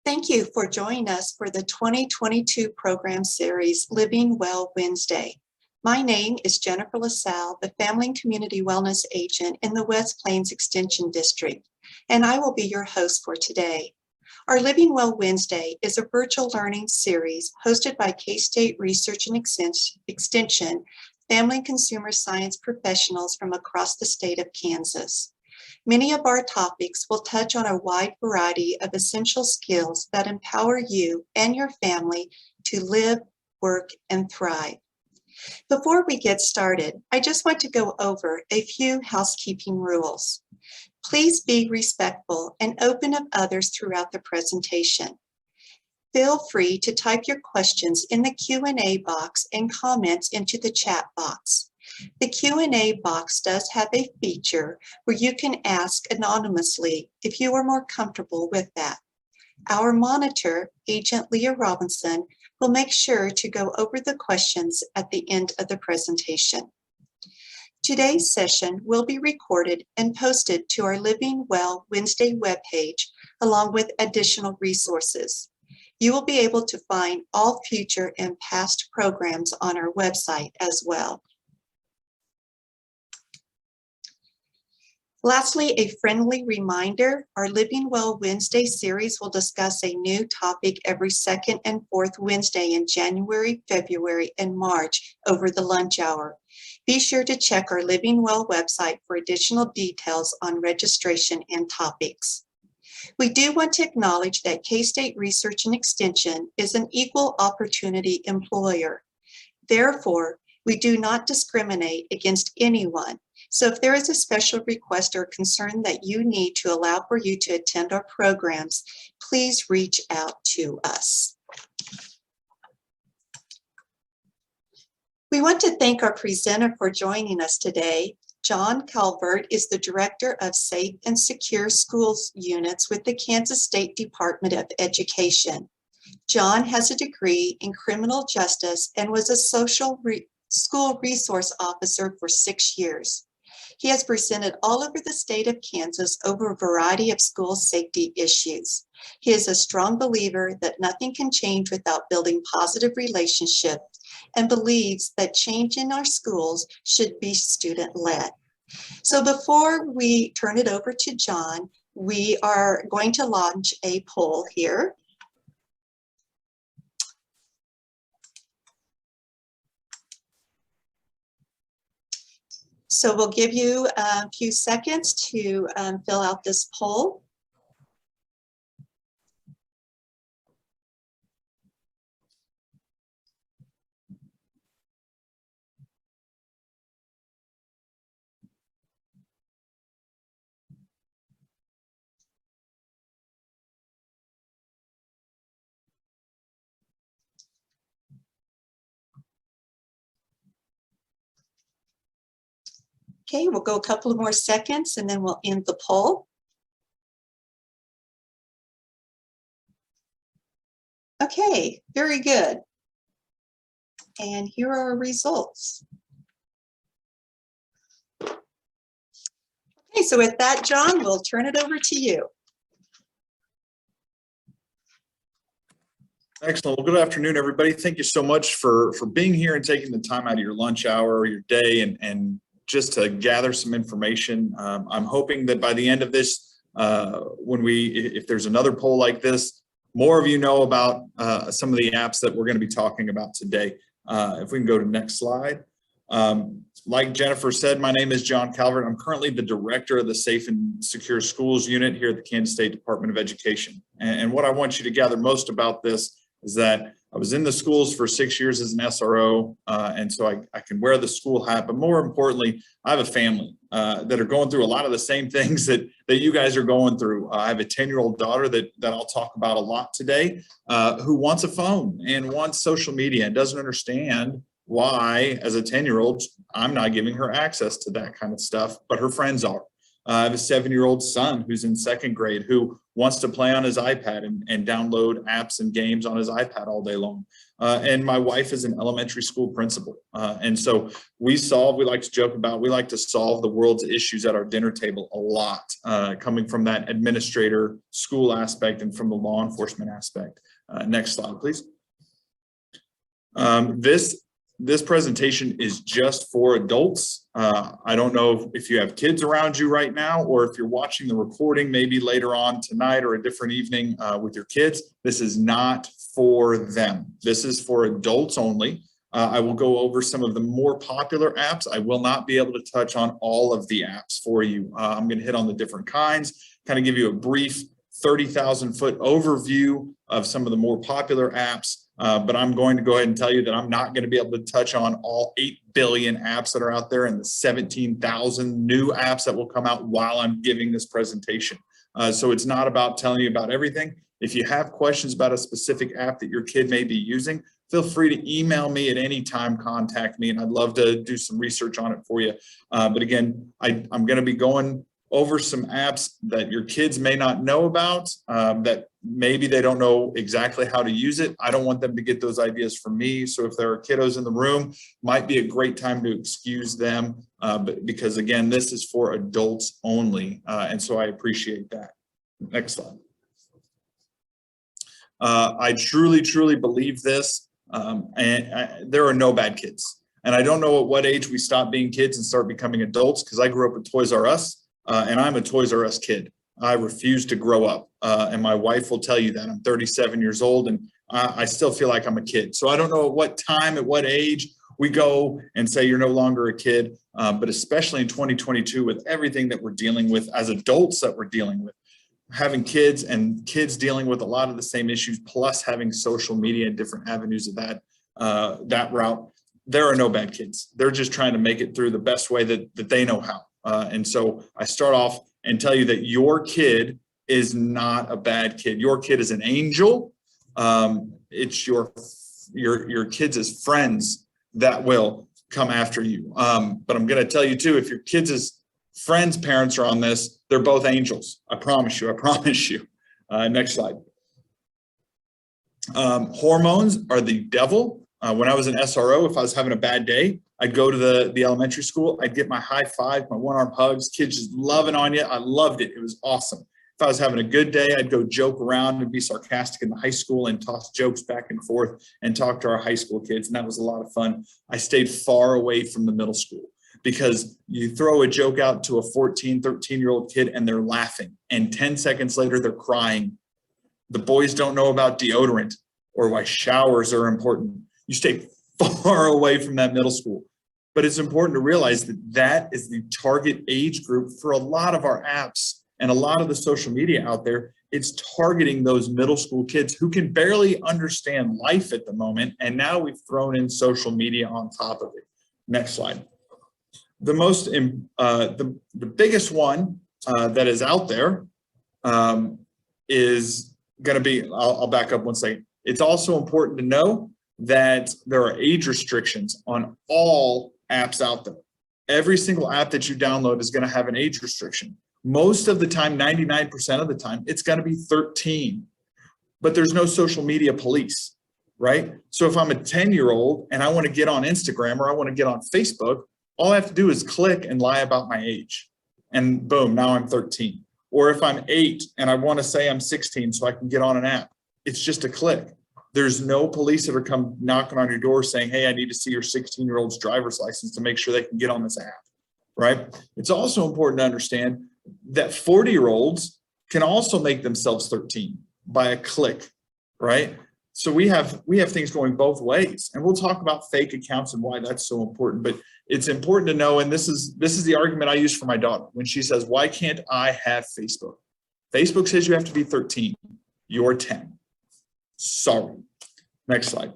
Thank you for joining us for the 2022 program series, Living Well Wednesday. My name is Jennifer LaSalle, the Family and Community Wellness Agent in the West Plains Extension District, and I will be your host for today. Our Living Well Wednesday is a virtual learning series hosted by K-State Research and Extension, family and consumer science professionals from across the state of Kansas. Many of our topics will touch on a wide variety of essential skills that empower you and your family to live, work, and thrive. Before we get started, I just want to go over a few housekeeping rules. Please be respectful and open of others throughout the presentation. Feel free to type your questions in the Q&A box and comments into the chat box. The Q&A box does have a feature where you can ask anonymously if you are more comfortable with that. Our monitor, Agent Leah Robinson, will make sure to go over the questions at the end of the presentation. Today's session will be recorded and posted to our Living Well Wednesday webpage, along with additional resources. You will be able to find all future and past programs on our website as well. Lastly, a friendly reminder, our Living Well Wednesday series will discuss a new topic every second and fourth Wednesday in January, February, and March over the lunch hour. Be sure to check our Living Well website for additional details on registration and topics. We do want to acknowledge that K-State Research and Extension is an equal opportunity employer. Therefore, we do not discriminate against anyone. So if there is a special request or concern that you need to allow for you to attend our programs, please reach out to us. We want to thank our presenter for joining us today. John Culvert is the Director of Safe and Secure Schools Units with the Kansas State Department of Education. John has a degree in criminal justice and was a school resource officer for 6 years. He has presented all over the state of Kansas over a variety of school safety issues. He is a strong believer that nothing can change without building positive relationships and believes that change in our schools should be student-led. So before we turn it over to John, we are going to launch a poll here. So we'll give you a few seconds to fill out this poll. Okay, we'll go a couple of more seconds and then we'll end the poll. Okay, very good. And here are our results. Okay, so with that, John, we'll turn it over to you. Excellent. Well, good afternoon, everybody. Thank you so much for being here and taking the time out of your lunch hour or your day and just to gather some information. I'm hoping that by the end of this, if there's another poll like this, more of you know about some of the apps that we're going to be talking about today. If we can go to the next slide. Like Jennifer said, my name is John Calvert. I'm currently the Director of the Safe and Secure Schools Unit here at the Kansas State Department of Education. And what I want you to gather most about this is that I was in the schools for 6 years as an SRO, and so I can wear the school hat, but more importantly, I have a family that are going through a lot of the same things that you guys are going through. I have a 10-year-old daughter that I'll talk about a lot today, who wants a phone and wants social media and doesn't understand why, as a 10-year-old, I'm not giving her access to that kind of stuff, but her friends are. I have a 7-year-old son who's in 2nd grade who wants to play on his iPad and download apps and games on his iPad all day long. And my wife is an elementary school principal. And so we like to joke about, we like to solve the world's issues at our dinner table a lot, coming from that administrator school aspect and from the law enforcement aspect. Next slide, please. This presentation is just for adults. I don't know if you have kids around you right now, or if you're watching the recording maybe later on tonight or a different evening with your kids. This is not for them. This is for adults only. I will go over some of the more popular apps. I will not be able to touch on all of the apps for you. I'm going to hit on the different kinds, kind of give you a brief 30,000-foot overview of some of the more popular apps. But I'm going to go ahead and tell you that I'm not going to be able to touch on all 8 billion apps that are out there and the 17,000 new apps that will come out while I'm giving this presentation. So it's not about telling you about everything. If you have questions about a specific app that your kid may be using, feel free to email me at any time, contact me, and I'd love to do some research on it for you. But again, I'm going to be going over some apps that your kids may not know about, that maybe they don't know exactly how to use it. I don't want them to get those ideas from me. So if there are kiddos in the room, might be a great time to excuse them, but because again, this is for adults only. And so I appreciate that. Next slide. I truly, truly believe this, there are no bad kids. And I don't know at what age we stop being kids and start becoming adults, because I grew up with Toys R Us. And I'm a Toys R Us kid. I refuse to grow up. And my wife will tell you that. I'm 37 years old and I still feel like I'm a kid. So I don't know at what time, at what age we go and say you're no longer a kid. But especially in 2022 with everything that we're dealing with as adults that we're dealing with, having kids and kids dealing with a lot of the same issues, plus having social media and different avenues of that route, there are no bad kids. They're just trying to make it through the best way that they know how. And so I start off and tell you that your kid is not a bad kid. Your kid is an angel. It's your kids' friends that will come after you. But I'm going to tell you too, if your kids' friends' parents are on this, they're both angels. I promise you. I promise you. Next slide. Hormones are the devil. When I was an SRO, if I was having a bad day, I'd go to the elementary school. I'd get my high five, my one-arm hugs, kids just loving on you. I loved it. It was awesome. If I was having a good day, I'd go joke around and be sarcastic in the high school and toss jokes back and forth and talk to our high school kids. And that was a lot of fun. I stayed far away from the middle school because you throw a joke out to a 14, 13-year-old kid and they're laughing. And 10 seconds later, they're crying. The boys don't know about deodorant or why showers are important. You stay far away from that middle school. But it's important to realize that that is the target age group for a lot of our apps and a lot of the social media out there. It's targeting those middle school kids who can barely understand life at the moment. And now we've thrown in social media on top of it. Next slide. The biggest one that is out there is going to be, I'll back up one second. It's also important to know that there are age restrictions on all apps out there. Every single app that you download is going to have an age restriction. Most of the time, 99% of the time, it's going to be 13. But there's no social media police, right? So if I'm a 10-year-old and I want to get on Instagram or I want to get on Facebook, all I have to do is click and lie about my age. And boom, now I'm 13. Or if I'm 8 and I want to say I'm 16 so I can get on an app, it's just a click. There's no police that are come knocking on your door saying, hey, I need to see your 16-year-old's driver's license to make sure they can get on this app, right? It's also important to understand that 40-year-olds can also make themselves 13 by a click, right? So we have things going both ways, and we'll talk about fake accounts and why that's so important. But it's important to know, and this is the argument I use for my daughter when she says, why can't I have Facebook? Facebook says you have to be 13. You're 10. Sorry. Next slide.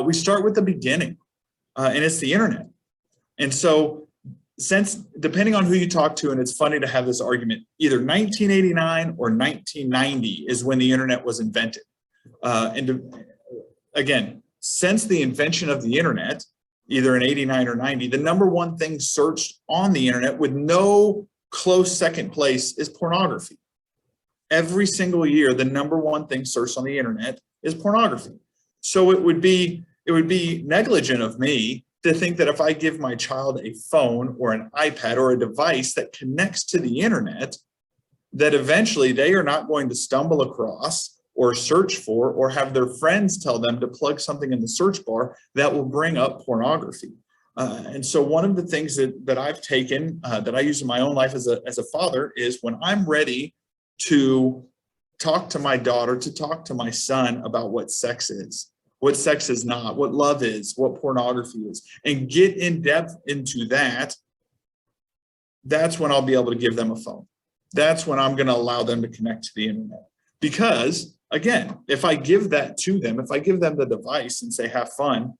We start with the beginning, and it's the internet. And so depending on who you talk to, and it's funny to have this argument, either 1989 or 1990 is when the internet was invented. Again, since the invention of the internet, either an 89 or 90, the number one thing searched on the internet with no close second place is pornography. Every single year, the number one thing searched on the internet is pornography. So it would be negligent of me to think that if I give my child a phone or an iPad or a device that connects to the internet, that eventually they are not going to stumble across or search for or have their friends tell them to plug something in the search bar that will bring up pornography. And so one of the things that I've taken, that I use in my own life as a father, is when I'm ready to talk to my daughter, to talk to my son about what sex is not, what love is, what pornography is, and get in depth into that, that's when I'll be able to give them a phone. That's when I'm going to allow them to connect to the internet. Because again, if I give that to them, if I give them the device and say, have fun,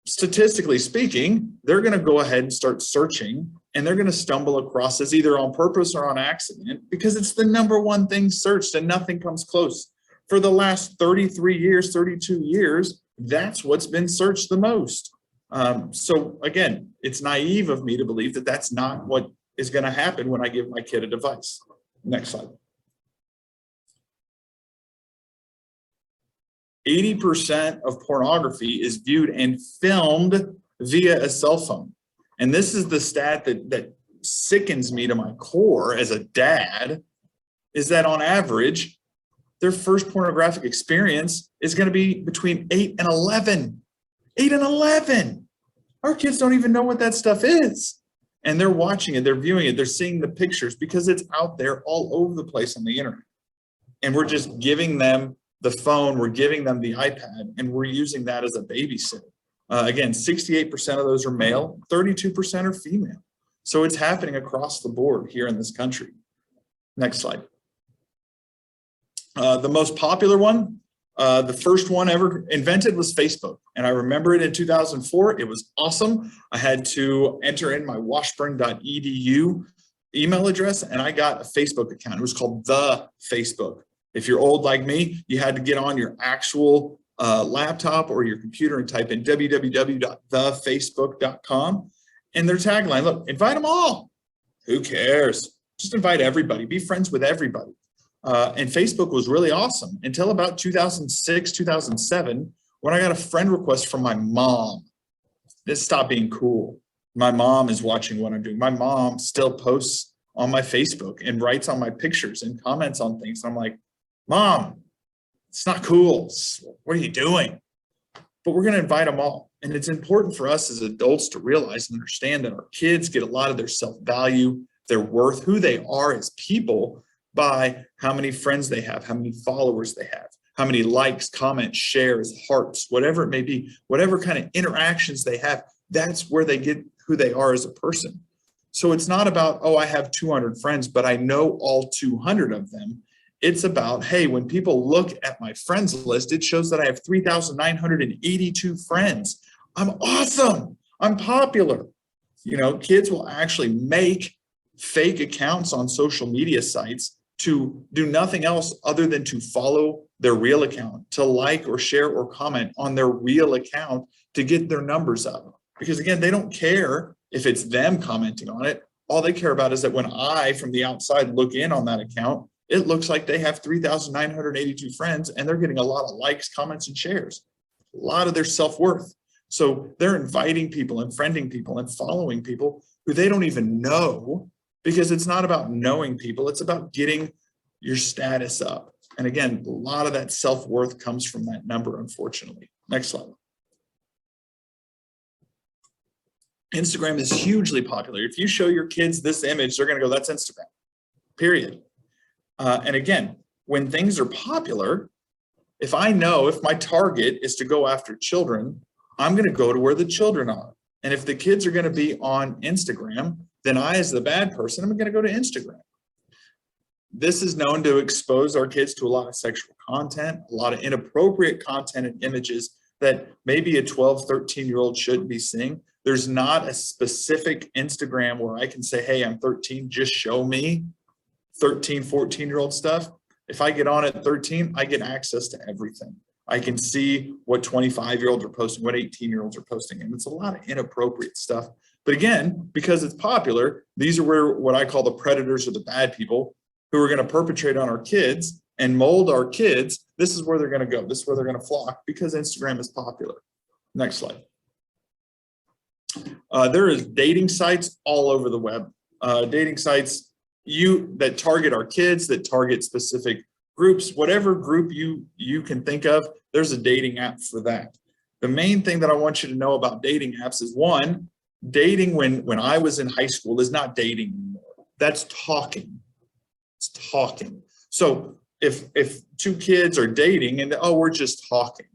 statistically speaking, they're going to go ahead and start searching, and they're going to stumble across this either on purpose or on accident, because it's the number one thing searched and nothing comes close. For the last 33 years, 32 years, that's what's been searched the most. So again, it's naive of me to believe that that's not what is going to happen when I give my kid a device. Next slide. 80% of pornography is viewed and filmed via a cell phone. And this is the stat that sickens me to my core as a dad, is that on average, their first pornographic experience is going to be between 8 and 11. 8 and 11. Our kids don't even know what that stuff is. And they're watching it, they're viewing it, they're seeing the pictures because it's out there all over the place on the internet. And we're just giving them the phone, we're giving them the iPad, and we're using that as a babysitter. Again, 68% of those are male, 32% are female. So it's happening across the board here in this country. Next slide. The most popular one, the first one ever invented, was Facebook. And I remember it in 2004. It was awesome. I had to enter in my washburn.edu email address, and I got a Facebook account. It was called The Facebook. If you're old like me, you had to get on your actual laptop or your computer and type in www.thefacebook.com. And their tagline, look, invite them all. Who cares? Just invite everybody. Be friends with everybody. And Facebook was really awesome until about 2006, 2007, when I got a friend request from my mom. This stopped being cool. My mom is watching what I'm doing. My mom still posts on my Facebook and writes on my pictures and comments on things. I'm like, Mom, it's not cool. What are you doing? But we're going to invite them all. And it's important for us as adults to realize and understand that our kids get a lot of their self-value, their worth, who they are as people, by how many friends they have, how many followers they have, how many likes, comments, shares, hearts, whatever it may be, whatever kind of interactions they have. That's where they get who they are as a person. So it's not about, oh, I have 200 friends, but I know all 200 of them. It's about, hey, when people look at my friends list, it shows that I have 3,982 friends. I'm awesome. I'm popular. You know, kids will actually make fake accounts on social media sites to do nothing else other than to follow their real account, to like or share or comment on their real account to get their numbers up. Because again, they don't care if it's them commenting on it. All they care about is that when I, from the outside, look in on that account, it looks like they have 3,982 friends and they're getting a lot of likes, comments, and shares, a lot of their self-worth. So they're inviting people and friending people and following people who they don't even know, because it's not about knowing people, it's about getting your status up. And again, a lot of that self-worth comes from that number, unfortunately. Next slide. Instagram is hugely popular. If you show your kids this image, they're going to go, that's Instagram, period. And again, when things are popular, if I know if my target is to go after children, I'm going to go to where the children are. And if the kids are going to be on Instagram, then I, as the bad person, I'm going to go to Instagram. This is known to expose our kids to a lot of sexual content, a lot of inappropriate content and images that maybe a 12, 13-year-old shouldn't be seeing. There's not a specific Instagram where I can say, hey, I'm 13, just show me 13, 14-year-old stuff. If I get on at 13, I get access to everything. I can see what 25-year-olds are posting, what 18-year-olds are posting, and it's a lot of inappropriate stuff. But again, because it's popular, these are where what I call the predators or the bad people who are going to perpetrate on our kids and mold our kids. This is where they're going to go. This is where they're going to flock because Instagram is popular. Next slide. There is dating sites all over the web. Dating sites that target our kids, that target specific groups, whatever group you can think of, there's a dating app for that. The main thing that I want you to know about dating apps is, one, dating when I was in high school is not dating anymore. That's talking. It's talking. So if two kids are dating and, oh, we're just talking.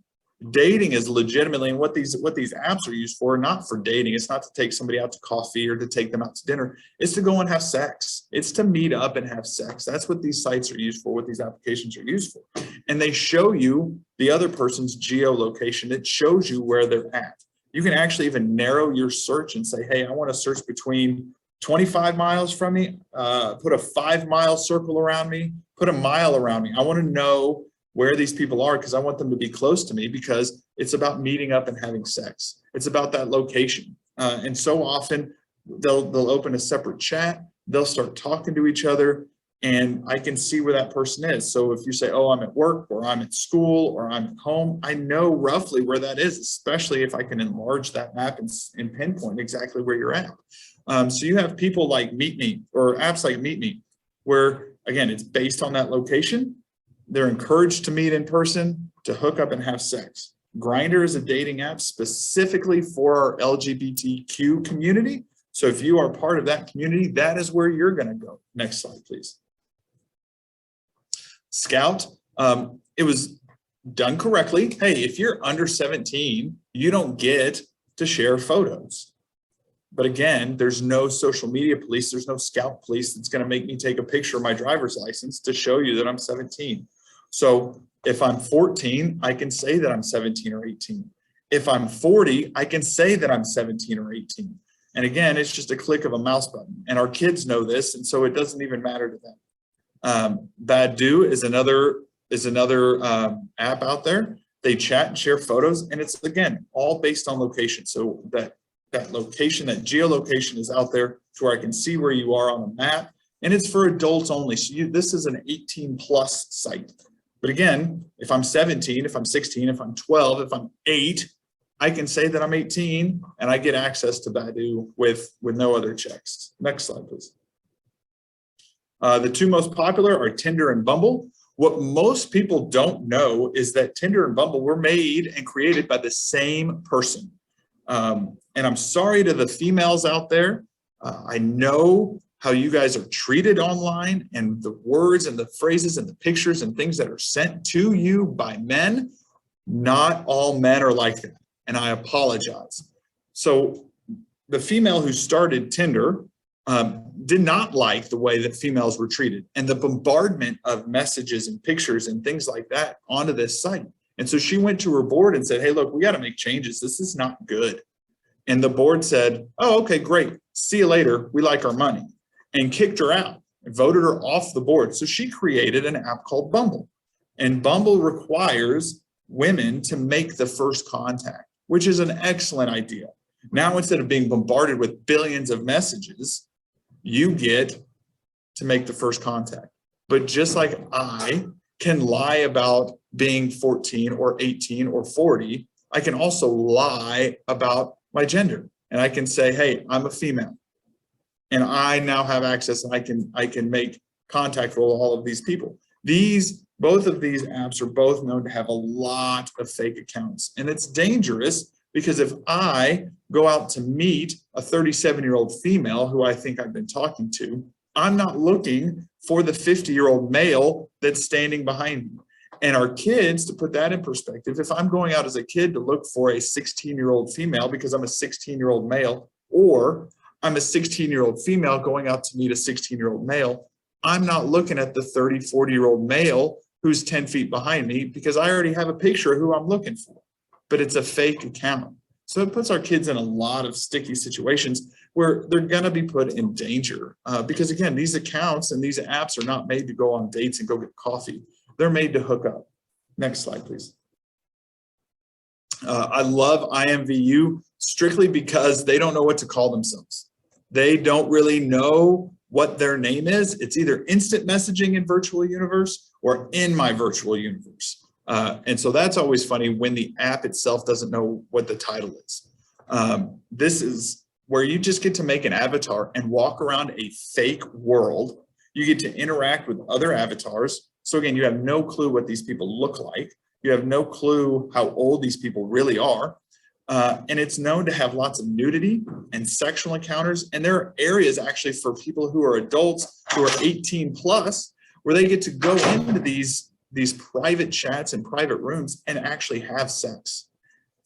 Dating is legitimately, and what these apps are used for, not for dating. It's not to take somebody out to coffee or to take them out to dinner. It's to go and have sex. It's to meet up and have sex. That's what these sites are used for, what these applications are used for. And they show you the other person's geolocation. It shows you where they're at. You can actually even narrow your search and say, hey, I want to search between 25 miles from me, put a 5-mile circle around me, put a mile around me. I want to know where these people are because I want them to be close to me, because it's about meeting up and having sex. It's about that location. And so often they'll open a separate chat, they'll start talking to each other, and I can see where that person is. So if you say, oh, I'm at work, or I'm at school, or I'm at home, I know roughly where that is, especially if I can enlarge that map and pinpoint exactly where you're at. So you have people like Meet Me, or apps like Meet Me, where again, it's based on that location. They're encouraged to meet in person, to hook up and have sex. Grindr is a dating app specifically for our LGBTQ community. So if you are part of that community, that is where you're going to go. Next slide, please. Scout, it was done correctly. Hey, if you're under 17, you don't get to share photos. But again, there's no social media police. There's no Scout police that's going to make me take a picture of my driver's license to show you that I'm 17. So if I'm 14, I can say that I'm 17 or 18. If I'm 40, I can say that I'm 17 or 18. And again, it's just a click of a mouse button. And our kids know this, and so it doesn't even matter to them. Badoo is another app out there. They chat and share photos, and it's, again, all based on location. So that location, that geolocation is out there to where I can see where you are on a map, and it's for adults only. So this is an 18+ site. But again, if I'm 17, if I'm 16, if I'm 12, if I'm 8, I can say that I'm 18 and I get access to Badoo with no other checks. Next slide, please. The two most popular are Tinder and Bumble. What most people don't know is that Tinder and Bumble were made and created by the same person. And I'm sorry to the females out there. I know how you guys are treated online, and the words and the phrases and the pictures and things that are sent to you by men. Not all men are like that, and I apologize. So the female who started Tinder did not like the way that females were treated and the bombardment of messages and pictures and things like that onto this site. And so she went to her board and said, hey, look, we got to make changes. This is not good. And the board said, oh, okay, great. See you later. We like our money. And kicked her out and voted her off the board. So she created an app called Bumble. And Bumble requires women to make the first contact, which is an excellent idea. Now, instead of being bombarded with billions of messages, you get to make the first contact. But just like I can lie about being 14 or 18 or 40, I can also lie about my gender. And I can say, hey, I'm a female. And I now have access, and I can make contact with all of these people. Both of these apps are both known to have a lot of fake accounts. And it's dangerous because if I go out to meet a 37-year-old female who I think I've been talking to, I'm not looking for the 50-year-old male that's standing behind me. And our kids, to put that in perspective, if I'm going out as a kid to look for a 16-year-old female because I'm a 16-year-old male, or I'm a 16-year-old female going out to meet a 16-year-old male, I'm not looking at the 30, 40-year-old male who's 10 feet behind me because I already have a picture of who I'm looking for, but it's a fake account. So it puts our kids in a lot of sticky situations where they're going to be put in danger because, again, these accounts and these apps are not made to go on dates and go get coffee. They're made to hook up. Next slide, please. I love IMVU strictly because they don't know what to call themselves. They don't really know what their name is. It's either instant messaging in virtual universe or in my virtual universe. And so that's always funny when the app itself doesn't know what the title is. This is where you just get to make an avatar and walk around a fake world. You get to interact with other avatars. So again, you have no clue what these people look like. You have no clue how old these people really are. And it's known to have lots of nudity and sexual encounters. And there are areas actually for people who are adults who are 18 plus, where they get to go into these private chats and private rooms and actually have sex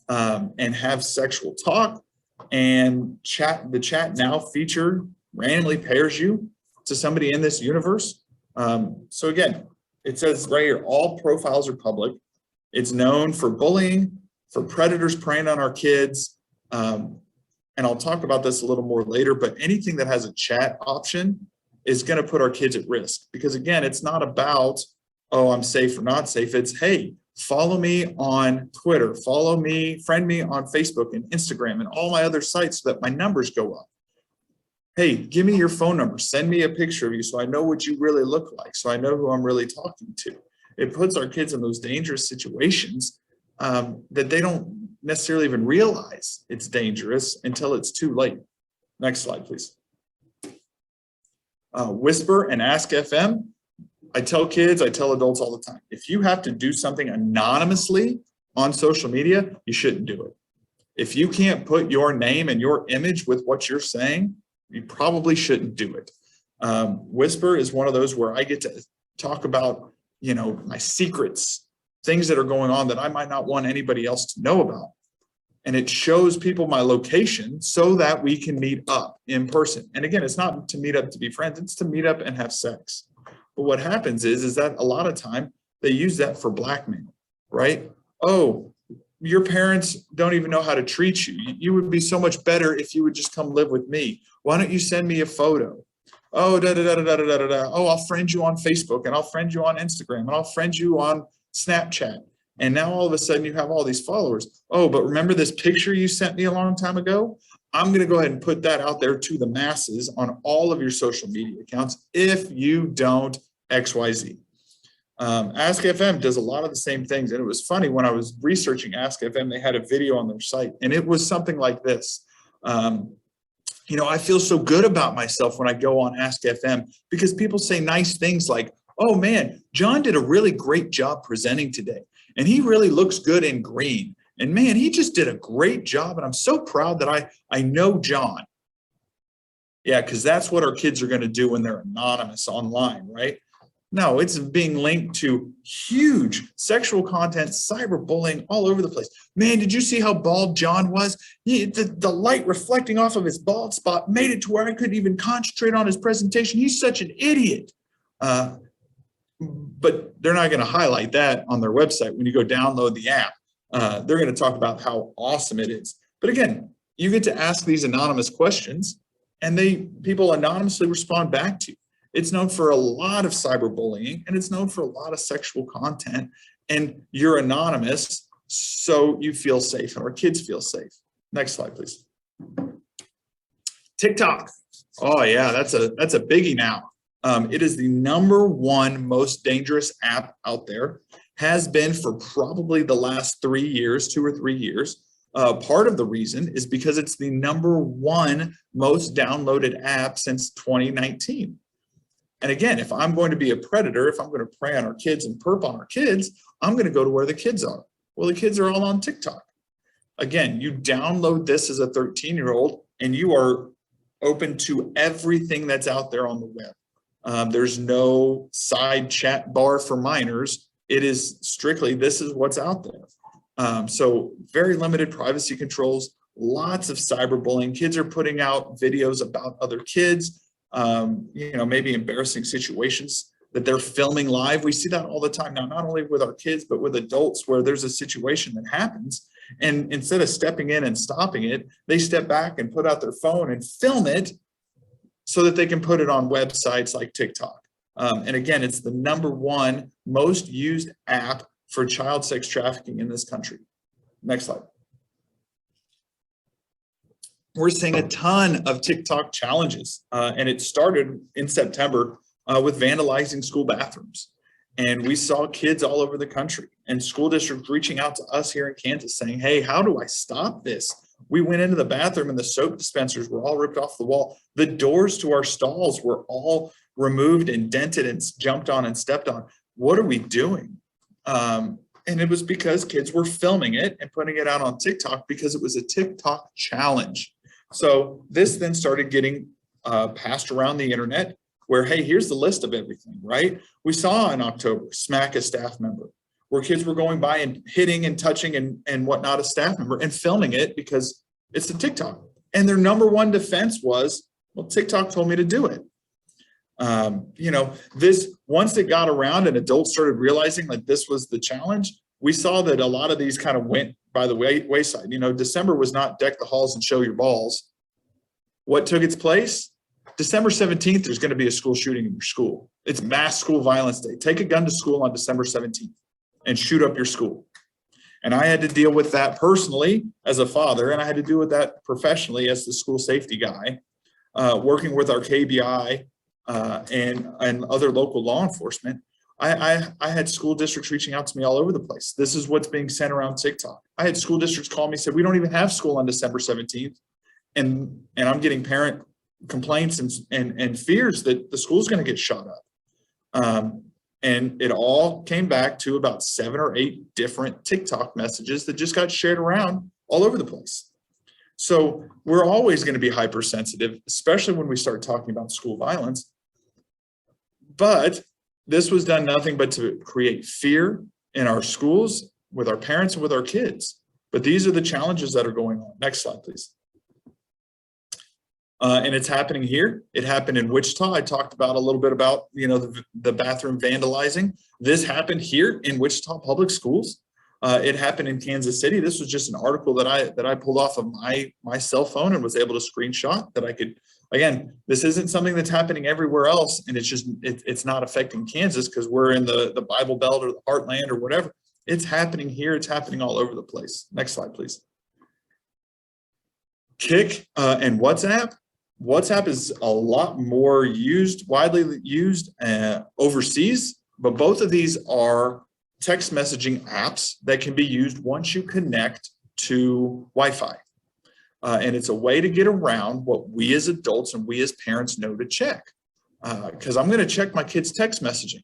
and have sexual talk. And the chat now feature randomly pairs you to somebody in this universe. So again, it says right here, all profiles are public. It's known for bullying, for predators preying on our kids. And I'll talk about this a little more later, but anything that has a chat option is going to put our kids at risk. Because again, it's not about, oh, I'm safe or not safe. It's, hey, follow me on Twitter, follow me, friend me on Facebook and Instagram and all my other sites so that my numbers go up. Hey, give me your phone number, send me a picture of you so I know what you really look like, so I know who I'm really talking to. It puts our kids in those dangerous situations that they don't necessarily even realize it's dangerous until it's too late. Next slide, please. Whisper and Ask FM. I tell kids, I tell adults all the time, if you have to do something anonymously on social media, you shouldn't do it. If you can't put your name and your image with what you're saying, you probably shouldn't do it. Whisper is one of those where I get to talk about, my secrets, things that are going on that I might not want anybody else to know about. And it shows people my location so that we can meet up in person. And again, it's not to meet up to be friends, it's to meet up and have sex. But what happens is that a lot of time they use that for blackmail, right? Oh, your parents don't even know how to treat you. You would be so much better if you would just come live with me. Why don't you send me a photo? Oh, Oh, I'll friend you on Facebook and I'll friend you on Instagram and I'll friend you on Snapchat. And now all of a sudden you have all these followers. Oh, but remember this picture you sent me a long time ago? I'm going to go ahead and put that out there to the masses on all of your social media accounts if you don't XYZ. Ask FM does a lot of the same things. And it was funny when I was researching Ask FM, they had a video on their site and it was something like this. I feel so good about myself when I go on Ask FM because people say nice things like, oh man, John did a really great job presenting today. And he really looks good in green. And man, he just did a great job. And I'm so proud that I know John. Yeah, because that's what our kids are going to do when they're anonymous online, right? No, it's being linked to huge sexual content, cyberbullying all over the place. Man, did you see how bald John was? The light reflecting off of his bald spot made it to where I couldn't even concentrate on his presentation. He's such an idiot. But they're not going to highlight that on their website when you go download the app. They're going to talk about how awesome it is. But again, you get to ask these anonymous questions and people anonymously respond back to you. It's known for a lot of cyberbullying and it's known for a lot of sexual content, and you're anonymous, so you feel safe and our kids feel safe. Next slide, please. TikTok. Oh yeah, that's a biggie now. It is the #1 most dangerous app out there, has been for probably the last 2 or 3 years. Part of the reason is because it's the #1 most downloaded app since 2019. And again, if I'm going to be a predator, if I'm going to prey on our kids and perp on our kids, I'm going to go to where the kids are. Well, the kids are all on TikTok. Again, you download this as a 13-year-old and you are open to everything that's out there on the web. There's no side chat bar for minors. It is strictly, this is what's out there. So very limited privacy controls, lots of cyberbullying. Kids are putting out videos about other kids, maybe embarrassing situations that they're filming live. We see that all the time now, not only with our kids, but with adults where there's a situation that happens. And instead of stepping in and stopping it, they step back and put out their phone and film it so that they can put it on websites like TikTok. And again, it's the #1 most used app for child sex trafficking in this country. Next slide. We're seeing a ton of TikTok challenges, and it started in September with vandalizing school bathrooms. And we saw kids all over the country and school districts reaching out to us here in Kansas saying, hey, how do I stop this? We went into the bathroom and the soap dispensers were all ripped off the wall. The doors to our stalls were all removed and dented and jumped on and stepped on. What are we doing? And it was because kids were filming it and putting it out on TikTok because it was a TikTok challenge. So this then started getting passed around the internet where, hey, here's the list of everything, right? We saw in October, smack a staff member, where kids were going by and hitting and touching and whatnot a staff member and filming it because it's a TikTok. And their number one defense was, well, TikTok told me to do it. You know, this, once it got around and adults started realizing like this was the challenge, we saw that a lot of these kind of went by the wayside. You know, December was not deck the halls and show your balls. What took its place? December 17th, there's going to be a school shooting in your school. It's Mass School Violence Day. Take a gun to school on December 17th and shoot up your school. And I had to deal with that personally as a father, and I had to deal with that professionally as the school safety guy, working with our KBI and other local law enforcement. I had school districts reaching out to me all over the place. This is what's being sent around TikTok. I had school districts call me, said, we don't even have school on December 17th. And I'm getting parent complaints and fears that the school's going to get shot up. And it all came back to about 7 or 8 different TikTok messages that just got shared around all over the place. So we're always going to be hypersensitive, especially when we start talking about school violence. But this was done nothing but to create fear in our schools, with our parents, and with our kids. But these are the challenges that are going on. Next slide, please. And it's happening here. It happened in Wichita. I talked about a little bit about, you know, the bathroom vandalizing. This happened here in Wichita Public Schools. It happened in Kansas City. This was just an article that I pulled off of my cell phone and was able to screenshot that I could. Again, this isn't something that's happening everywhere else, and it's just it's not affecting Kansas because we're in the Bible Belt or the Heartland or whatever. It's happening here. It's happening all over the place. Next slide, please. Kik and WhatsApp. WhatsApp is a lot more widely used overseas, but both of these are text messaging apps that can be used once you connect to Wi-Fi. And it's a way to get around what we as adults and we as parents know to check. Because I'm going to check my kids' text messaging,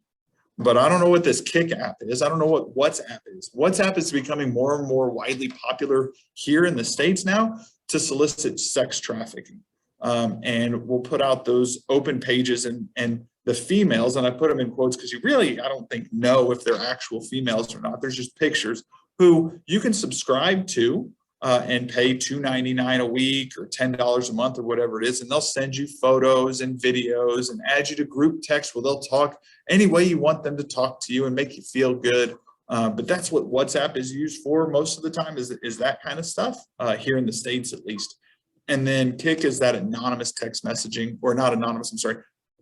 but I don't know what this Kik app is. I don't know what WhatsApp is. WhatsApp is becoming more and more widely popular here in the States now to solicit sex trafficking. And we'll put out those open pages and the females, and I put them in quotes because you really, I don't think, know if they're actual females or not. There's just pictures who you can subscribe to and pay $2.99 a week or $10 a month or whatever it is. And they'll send you photos and videos and add you to group text where they'll talk any way you want them to talk to you and make you feel good. But that's what WhatsApp is used for most of the time is that kind of stuff here in the States, at least. And then Kik is that anonymous text messaging, or not anonymous, I'm sorry,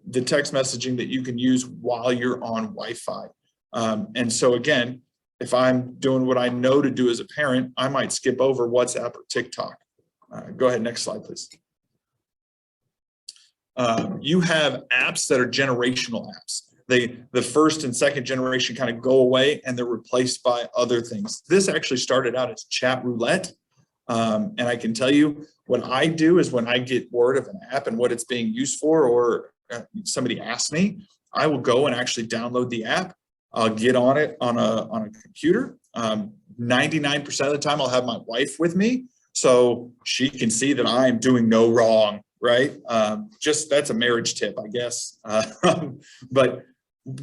the text messaging that you can use while you're on Wi-Fi. And so again, if I'm doing what I know to do as a parent, I might skip over WhatsApp or TikTok. Go ahead, next slide, please. You have apps that are generational apps. The first and second generation kind of go away and they're replaced by other things. This actually started out as chat roulette. And I can tell you what I do is when I get word of an app and what it's being used for, or somebody asks me, I will go and actually download the app. I'll get on it on a computer. 99% of the time I'll have my wife with me so she can see that I'm doing no wrong, right? Just that's a marriage tip, I guess. But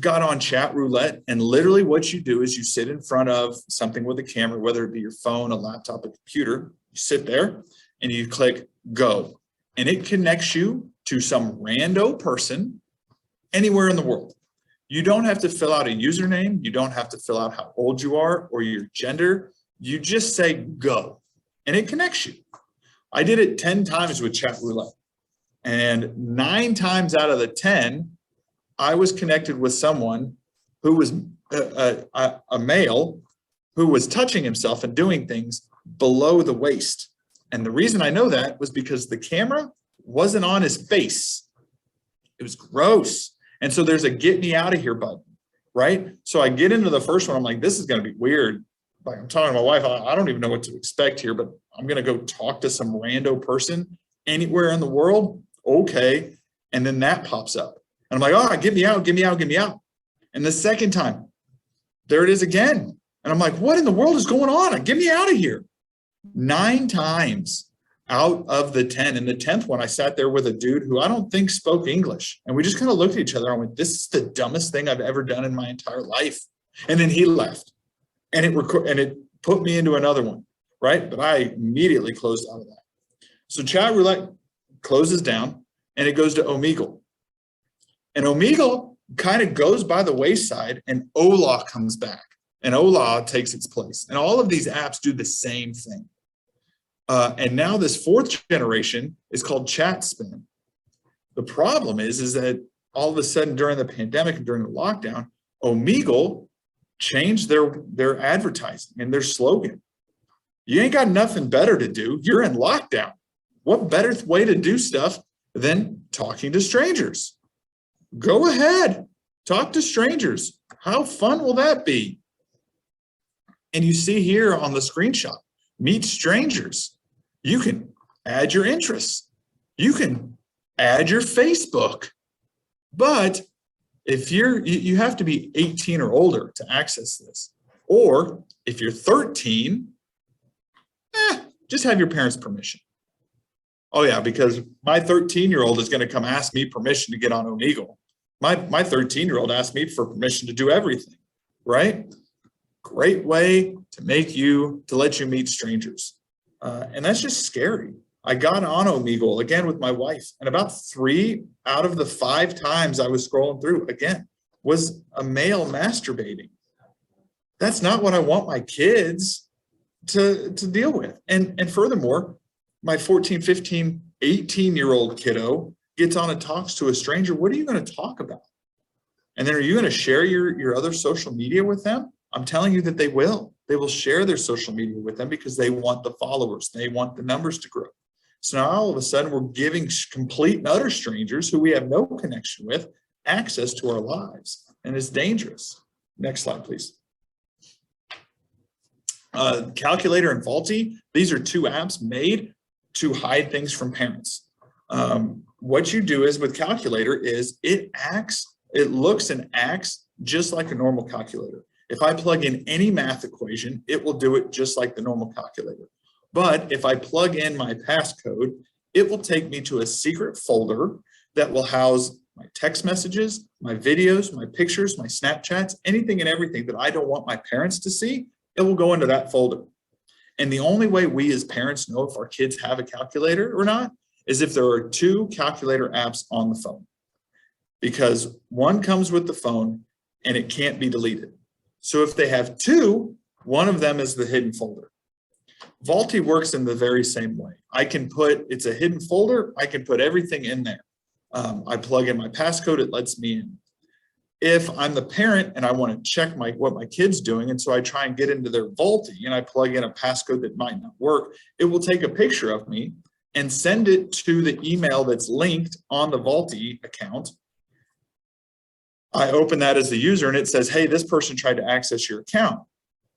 got on chat roulette, and literally what you do is you sit in front of something with a camera, whether it be your phone, a laptop, a computer. You sit there and you click go, and it connects you to some rando person anywhere in the world. You don't have to fill out a username. You don't have to fill out how old you are or your gender. You just say go, and it connects you. I did it 10 times with chat roulette, and 9 times out of the 10, I was connected with someone who was a male who was touching himself and doing things below the waist. And the reason I know that was because the camera wasn't on his face. It was gross. And so there's a get me out of here button, right? So I get into the first one. I'm like, this is going to be weird. Like, I'm talking to my wife, I don't even know what to expect here, but I'm going to go talk to some rando person anywhere in the world. Okay. And then that pops up. And I'm like, oh, get me out, get me out, get me out. And the second time, there it is again. And I'm like, what in the world is going on? Get me out of here. 9 times out of the 10. And the 10th one, I sat there with a dude who I don't think spoke English. And we just kind of looked at each other and went, this is the dumbest thing I've ever done in my entire life. And then he left. And it put me into another one, right? But I immediately closed out of that. So chat roulette closes down and it goes to Omegle. And Omegle kind of goes by the wayside and Ola comes back and Ola takes its place. And all of these apps do the same thing. And now this 4th generation is called chat spam. The problem is that all of a sudden during the pandemic and during the lockdown, Omegle changed their advertising and their slogan. You ain't got nothing better to do. You're in lockdown. What better way to do stuff than talking to strangers? Go ahead, talk to strangers. How fun will that be? And you see here on the screenshot, meet strangers. You can add your interests. You can add your Facebook. But if you have to be 18 or older to access this. Or if you're 13, just have your parents' permission. Oh yeah, because my 13-year-old is going to come ask me permission to get on Omegle. My 13-year-old asked me for permission to do everything, right? Great way to let you meet strangers. And that's just scary. I got on Omegle again with my wife, and about 3 out of the 5 times I was scrolling through again was a male masturbating. That's not what I want my kids to deal with. And furthermore, my 14, 15, 18-year-old kiddo gets on and talks to a stranger. What are you going to talk about? And then are you going to share your other social media with them? I'm telling you that they will. They will share their social media with them because they want the followers. They want the numbers to grow. So now all of a sudden we're giving complete and utter strangers who we have no connection with access to our lives. And it's dangerous. Next slide, please. Calculator and Vaulty, these are 2 apps made to hide things from parents. What you do is with Calculator is it looks and acts just like a normal calculator. If I plug in any math equation, it will do it just like the normal calculator. But if I plug in my passcode, it will take me to a secret folder that will house my text messages, my videos, my pictures, my Snapchats, anything and everything that I don't want my parents to see, it will go into that folder. And the only way we as parents know if our kids have a calculator or not is if there are 2 calculator apps on the phone. Because one comes with the phone and it can't be deleted. So if they have 2, one of them is the hidden folder. Vaulty works in the very same way. It's a hidden folder. I can put everything in there. I plug in my passcode, it lets me in. If I'm the parent and I want to check what my kid's doing, and so I try and get into their Vaulty and I plug in a passcode that might not work, it will take a picture of me and send it to the email that's linked on the Vaulty account. I open that as the user and it says, hey, this person tried to access your account.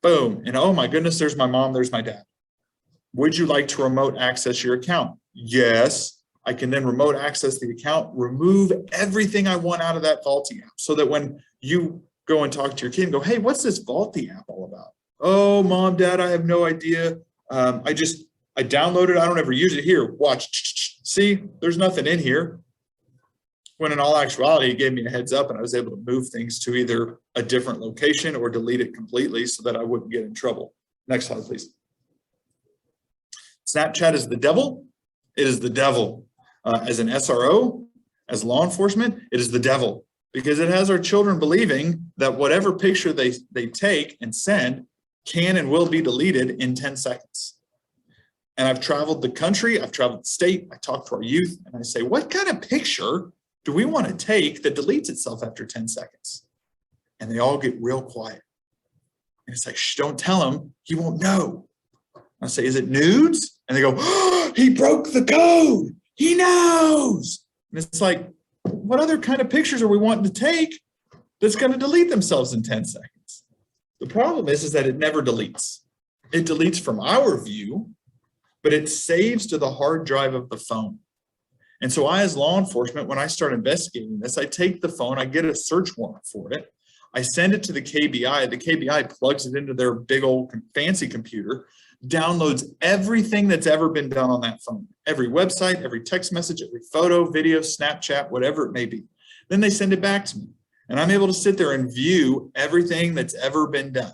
Boom. And oh my goodness, there's my mom, there's my dad. Would you like to remote access your account? Yes. I can then remote access the account, remove everything I want out of that Vaulty app so that when you go and talk to your kid and go, hey, what's this Vaulty app all about? Oh, mom, dad, I have no idea. I downloaded it. I don't ever use it. Here, watch. See, there's nothing in here. When in all actuality, it gave me a heads up and I was able to move things to either a different location or delete it completely so that I wouldn't get in trouble. Next slide, please. Snapchat is the devil. It is the devil. As an SRO, as law enforcement, it is the devil because it has our children believing that whatever picture they take and send can and will be deleted in 10 seconds. And I've traveled the country, I've traveled the state, I talk to our youth and I say, what kind of picture do we want to take that deletes itself after 10 seconds? And they all get real quiet. And it's like, shh, don't tell him. He won't know. I say, is it nudes? And they go, oh, he broke the code. He knows. And it's like, what other kind of pictures are we wanting to take that's going to delete themselves in 10 seconds? The problem is that it never deletes. It deletes from our view, but it saves to the hard drive of the phone. And so I, as law enforcement, when I start investigating this, I take the phone, I get a search warrant for it. I send it to the KBI. The KBI plugs it into their big old fancy computer, downloads everything that's ever been done on that phone, every website, every text message, every photo, video, Snapchat, whatever it may be. Then they send it back to me, and I'm able to sit there and view everything that's ever been done.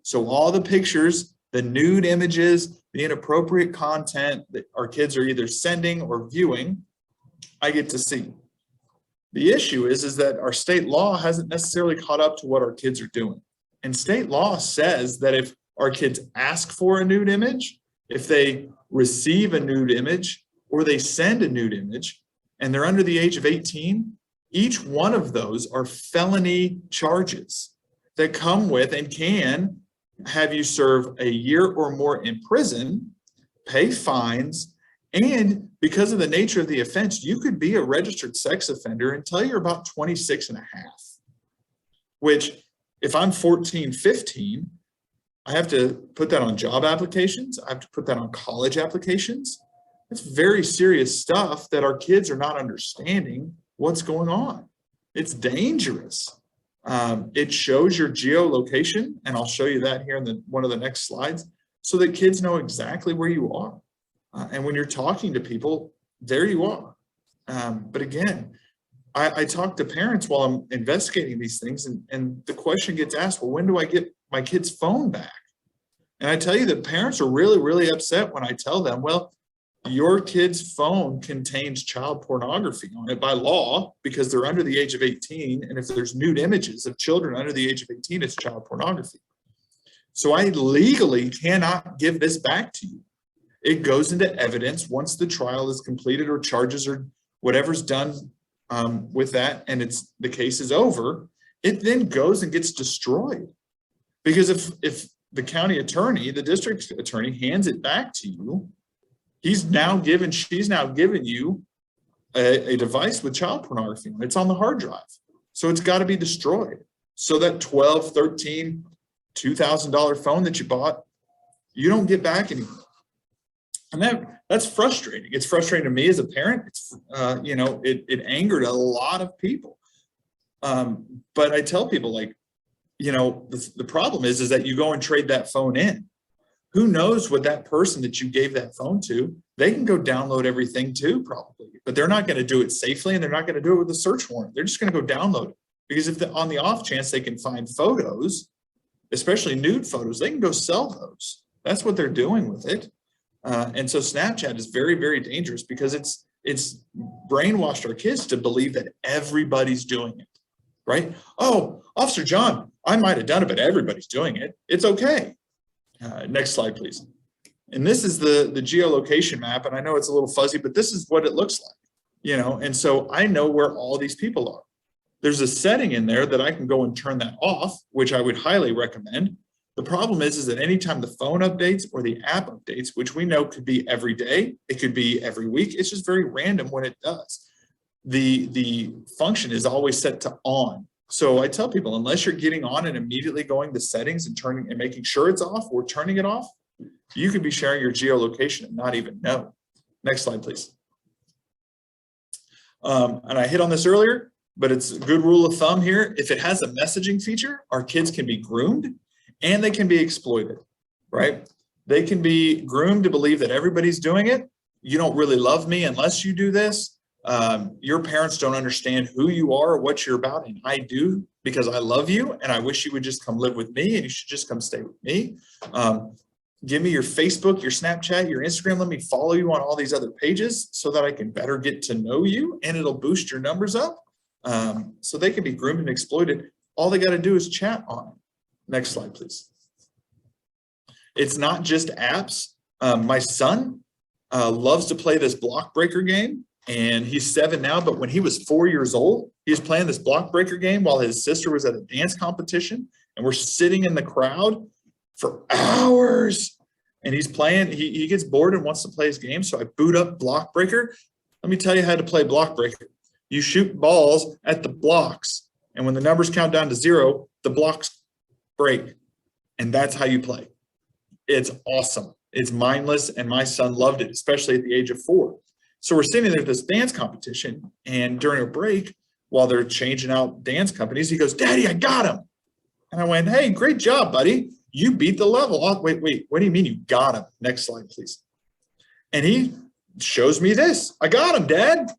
So all the pictures, the nude images, the inappropriate content that our kids are either sending or viewing, I get to see. The issue is that our state law hasn't necessarily caught up to what our kids are doing. And state law says that if our kids ask for a nude image, if they receive a nude image, or they send a nude image, and they're under the age of 18, each one of those are felony charges that come with and can have you serve a year or more in prison, pay fines, and because of the nature of the offense, you could be a registered sex offender until you're about 26 and a half, which if I'm 14, 15, I have to put that on job applications. I have to put that on college applications. It's very serious stuff that our kids are not understanding what's going on. It's dangerous. It shows your geolocation, and I'll show you that here in one of the next slides, so that kids know exactly where you are. And when you're talking to people, there you are. But again, I talk to parents while I'm investigating these things, and the question gets asked, well, when do I get my kid's phone back? And I tell you that parents are really, really upset when I tell them, well, your kid's phone contains child pornography on it by law because they're under the age of 18. And if there's nude images of children under the age of 18, it's child pornography. So I legally cannot give this back to you. It goes into evidence once the trial is completed or charges or whatever's done with that, and the case is over. It then goes and gets destroyed, because if the county attorney, the district attorney, hands it back to you, she's now given you a device with child pornography on it. It's on the hard drive, so it's got to be destroyed. So that $12, $13, $2,000 phone that you bought, you don't get back anymore. And that's frustrating. It's frustrating to me as a parent. It's it angered a lot of people. But I tell people, like, the problem is that you go and trade that phone in. Who knows what that person that you gave that phone to, they can go download everything too, probably, but they're not going to do it safely, and they're not going to do it with a search warrant. They're just going to go download it, because if on the off chance they can find photos, especially nude photos, they can go sell those. That's what they're doing with it. And so Snapchat is very, very dangerous, because it's brainwashed our kids to believe that everybody's doing it, right? Oh, Officer John, I might have done it, but everybody's doing it. It's okay. Next slide, please. And this is the geolocation map. And I know it's a little fuzzy, but this is what it looks like, and so I know where all these people are. There's a setting in there that I can go and turn that off, which I would highly recommend. The problem is that anytime the phone updates or the app updates, which we know could be every day, it could be every week, it's just very random when it does. The function is always set to on. So I tell people, unless you're getting on and immediately going to settings and turning and making sure it's off or turning it off, you could be sharing your geolocation and not even know. Next slide, please. And I hit on this earlier, but it's a good rule of thumb here. If it has a messaging feature, our kids can be groomed and they can be exploited, right? They can be groomed to believe that everybody's doing it. You don't really love me unless you do this. Your parents don't understand who you are or what you're about, and I do, because I love you and I wish you would just come live with me, and you should just come stay with me. Give me your Facebook, your Snapchat, your Instagram. Let me follow you on all these other pages so that I can better get to know you, and it'll boost your numbers up. So they can be groomed and exploited. All they got to do is chat on it. Next slide, please. It's not just apps. My son loves to play this block breaker game, and he's 7 now, but when he was 4 years old, he was playing this block breaker game while his sister was at a dance competition, And we're sitting in the crowd for hours. And he's playing, he gets bored and wants to play his game. So I boot up Block Breaker. Let me tell you how to play Block Breaker. You shoot balls at the blocks. And when the numbers count down to 0, the blocks break. And that's how you play. It's awesome. It's mindless. And my son loved it, especially at the age of 4. So we're sitting there at this dance competition. And during a break, while they're changing out dance companies, he goes, "Daddy, I got him." And I went, "Hey, great job, buddy. You beat the level." "Oh, wait, what do you mean you got him?" Next slide, please. And he shows me this. "I got him, Dad."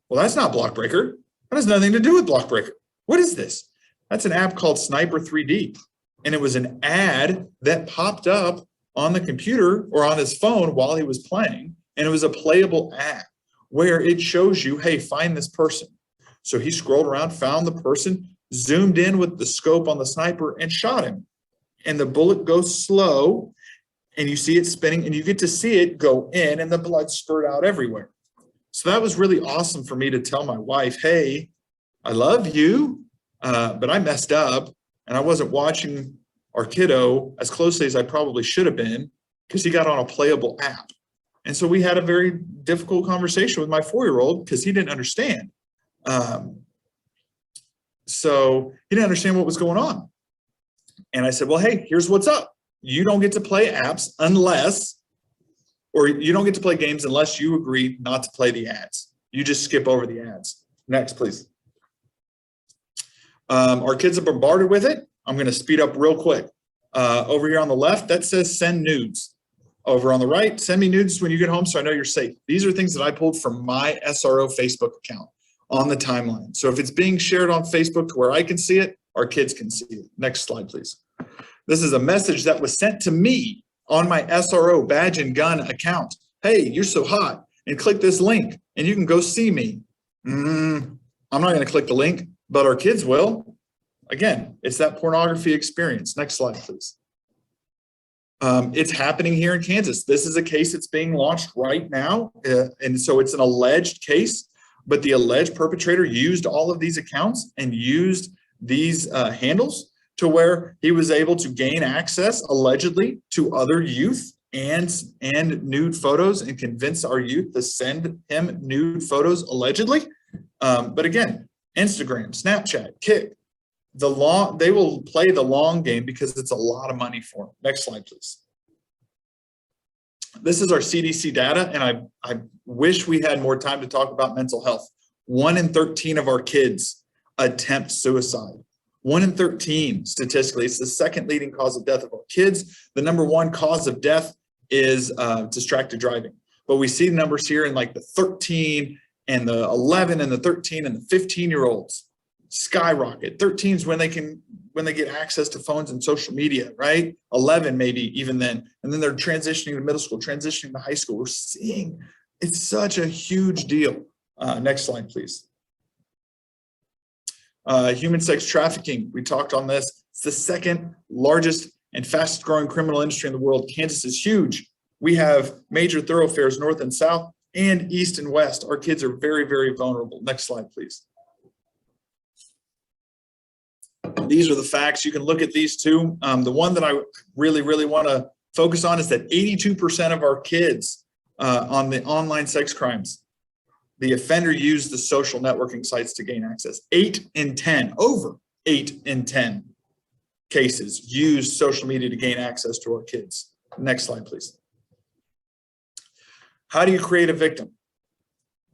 Well, that's not Block Breaker. That has nothing to do with Block Breaker. What is this? That's an app called Sniper 3D. And it was an ad that popped up on the computer or on his phone while he was playing. And it was a playable ad where it shows you, hey, find this person. So he scrolled around, found the person, zoomed in with the scope on the sniper and shot him. And the bullet goes slow and you see it spinning and you get to see it go in and the blood spurt out everywhere. So that was really awesome for me to tell my wife, hey, I love you, but I messed up and I wasn't watching our kiddo as closely as I probably should have been because he got on a playable app. And so we had a very difficult conversation with my 4-year-old because he didn't understand. So he didn't understand what was going on. And I said, well, hey, here's what's up. You don't get to play apps unless, or you don't get to play games unless you agree not to play the ads. You just skip over the ads. Next, please. Our kids are bombarded with it. I'm going to speed up real quick. Over here on the left, that says send nudes. Over on the right, send me nudes when you get home so I know you're safe. These are things that I pulled from my SRO Facebook account on the timeline. So if it's being shared on Facebook to where I can see it, our kids can see it. Next slide, please. This is a message that was sent to me on my SRO badge and gun account. Hey, you're so hot. And click this link and you can go see me. I'm not going to click the link, but our kids will. Again, it's that pornography experience. Next slide, please. It's happening here in Kansas. This is a case that's being launched right now. And so it's an alleged case, but the alleged perpetrator used all of these accounts and used these handles to where he was able to gain access allegedly to other youth and nude photos and convince our youth to send him nude photos allegedly. But again, Instagram, Snapchat, Kik, they will play the long game because it's a lot of money for them. Next slide, please. This is our CDC data, and I wish we had more time to talk about mental health. 1 in 13 of our kids attempt suicide. 1 in 13 statistically. It's the second leading cause of death of our kids. The number 1 cause of death is distracted driving. But we see numbers here in like the 13 and the 11 and the 13 and the 15-year-olds. Skyrocket. 13s when they get access to phones and social media, right? 11 maybe even then. And then they're transitioning to middle school, transitioning to high school. We're seeing it's such a huge deal. Next slide, please. Human sex trafficking. We talked on this. It's the second largest and fastest growing criminal industry in the world. Kansas is huge. We have major thoroughfares north and south and east and west. Our kids are very, very vulnerable. Next slide, please. These are the facts. You can look at these too. The one that I really, really want to focus on is that 82% of our kids on the online sex crimes, the offender used the social networking sites to gain access. 8 in 10, over 8 in 10 cases used social media to gain access to our kids. Next slide, please. How do you create a victim?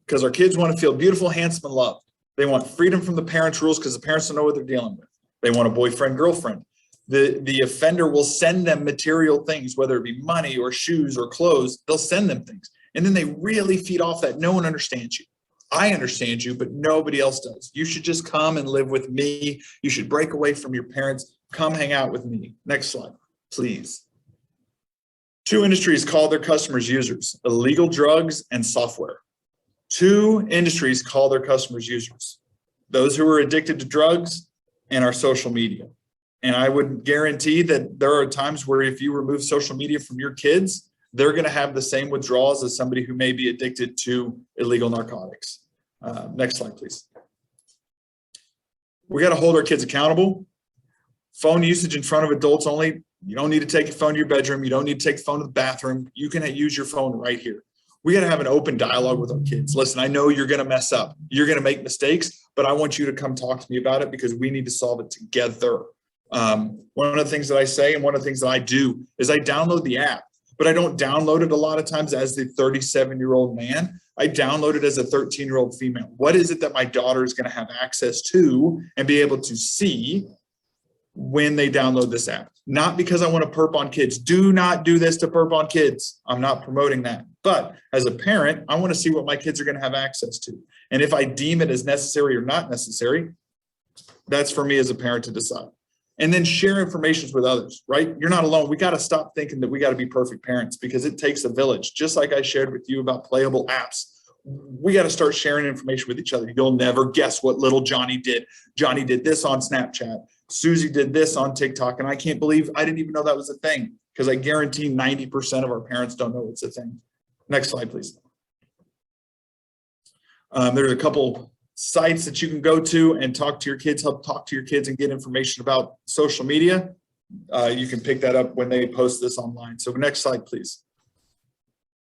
Because our kids want to feel beautiful, handsome, and loved. They want freedom from the parents' rules because the parents don't know what they're dealing with. They want a boyfriend, girlfriend. The offender will send them material things, whether it be money or shoes or clothes. They'll send them things. And then they really feed off that. No one understands you. I understand you, but nobody else does. You should just come and live with me. You should break away from your parents. Come hang out with me. Next slide, please. 2 industries call their customers users: illegal drugs and software. 2 industries call their customers users: those who are addicted to drugs and our social media. And I would guarantee that there are times where if you remove social media from your kids, they're going to have the same withdrawals as somebody who may be addicted to illegal narcotics. Next slide, please. We got to hold our kids accountable. Phone usage in front of adults only. You don't need to take your phone to your bedroom. You don't need to take the phone to the bathroom. You can use your phone right here. We got to have an open dialogue with our kids. Listen, I know you're going to mess up. You're going to make mistakes, but I want you to come talk to me about it because we need to solve it together. One of the things that I say and one of the things that I do is I download the app, but I don't download it a lot of times as the 37-year-old man. I download it as a 13-year-old female. What is it that my daughter is going to have access to and be able to see when they download this app? Not because I want to perp on kids. Do not do this to perp on kids. I'm not promoting that. But as a parent, I want to see what my kids are going to have access to. And if I deem it as necessary or not necessary, that's for me as a parent to decide. And then share information with others, right? You're not alone. We got to stop thinking that we got to be perfect parents because it takes a village. Just like I shared with you about playable apps, we got to start sharing information with each other. You'll never guess what little Johnny did. Johnny did this on Snapchat. Susie did this on TikTok. And I can't believe I didn't even know that was a thing because I guarantee 90% of our parents don't know it's a thing. Next slide, please. There's a couple sites that you can go to and talk to your kids, help talk to your kids and get information about social media. You can pick that up when they post this online. So next slide, please.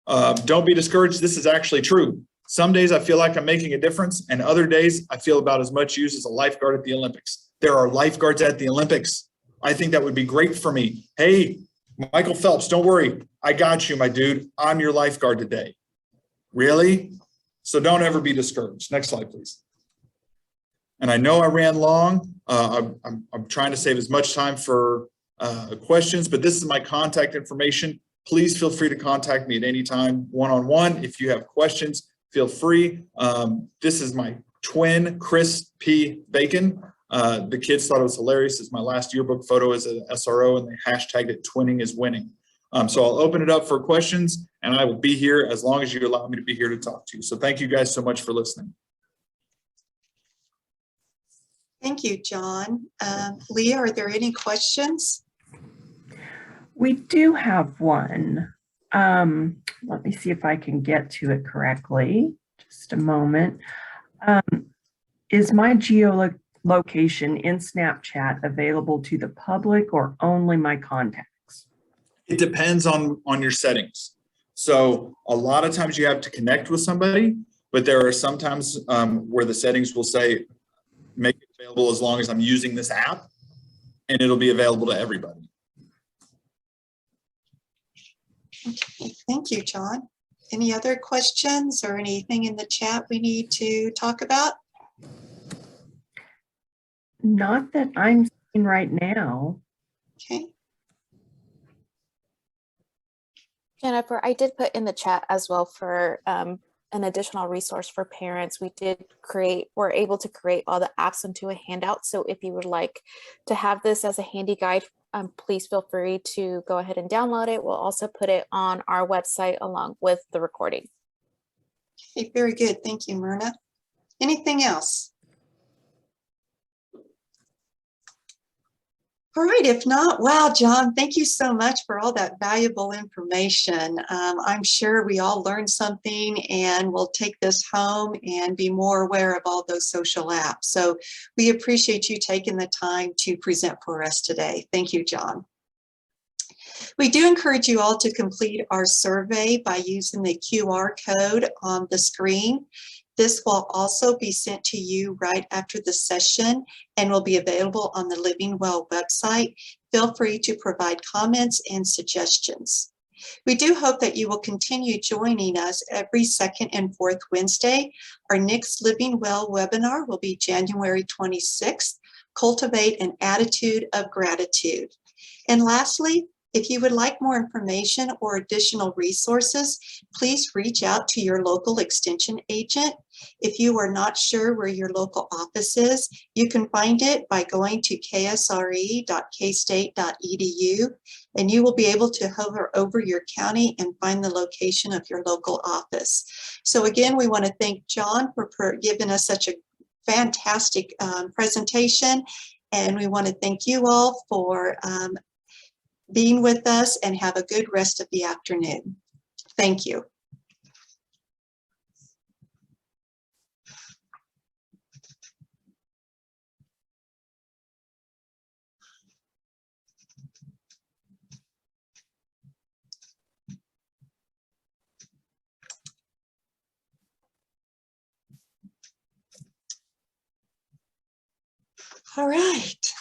Don't be discouraged. This is actually true. Some days I feel like I'm making a difference, and other days I feel about as much use as a lifeguard at the Olympics. There are lifeguards at the Olympics. I think that would be great for me. Hey, Michael Phelps, don't worry. I got you, my dude. I'm your lifeguard today. Really? So don't ever be discouraged. Next slide, please. And I know I ran long. I'm trying to save as much time for questions, but this is my contact information. Please feel free to contact me at any time, one-on-one. If you have questions, feel free. This is my twin, Chris P. Bacon. The kids thought it was hilarious. It's my last yearbook photo as an SRO, and they hashtagged it twinning is winning. So I'll open it up for questions, and I will be here as long as you allow me to be here to talk to you. So thank you guys so much for listening. Thank you, John. Leah, are there any questions? We do have one. Let me see if I can get to it correctly. Just a moment. Is my geolocation in Snapchat available to the public or only my contacts? It depends on your settings. So a lot of times you have to connect with somebody, but there are sometimes where the settings will say, make it available as long as I'm using this app, and it'll be available to everybody. Okay, thank you, John. Any other questions or anything in the chat we need to talk about? Not that I'm seeing right now. Okay. Jennifer, I did put in the chat as well for an additional resource for parents. We're able to create all the apps into a handout. So if you would like to have this as a handy guide, please feel free to go ahead and download it. We'll also put it on our website along with the recording. Okay, very good. Thank you, Myrna. Anything else? All right, if not, wow, John, thank you so much for all that valuable information. I'm sure we all learned something and we'll take this home and be more aware of all those social apps. So we appreciate you taking the time to present for us today. Thank you, John. We do encourage you all to complete our survey by using the QR code on the screen. This will also be sent to you right after the session and will be available on the Living Well website. Feel free to provide comments and suggestions. We do hope that you will continue joining us every second and fourth Wednesday. Our next Living Well webinar will be January 26th, Cultivate an Attitude of Gratitude. And lastly, if you would like more information or additional resources, please reach out to your local extension agent. If you are not sure where your local office is, you can find it by going to ksre.kstate.edu, and you will be able to hover over your county and find the location of your local office. So again, we want to thank John for giving us such a fantastic presentation, and we want to thank you all for being with us, and have a good rest of the afternoon. Thank you. All right.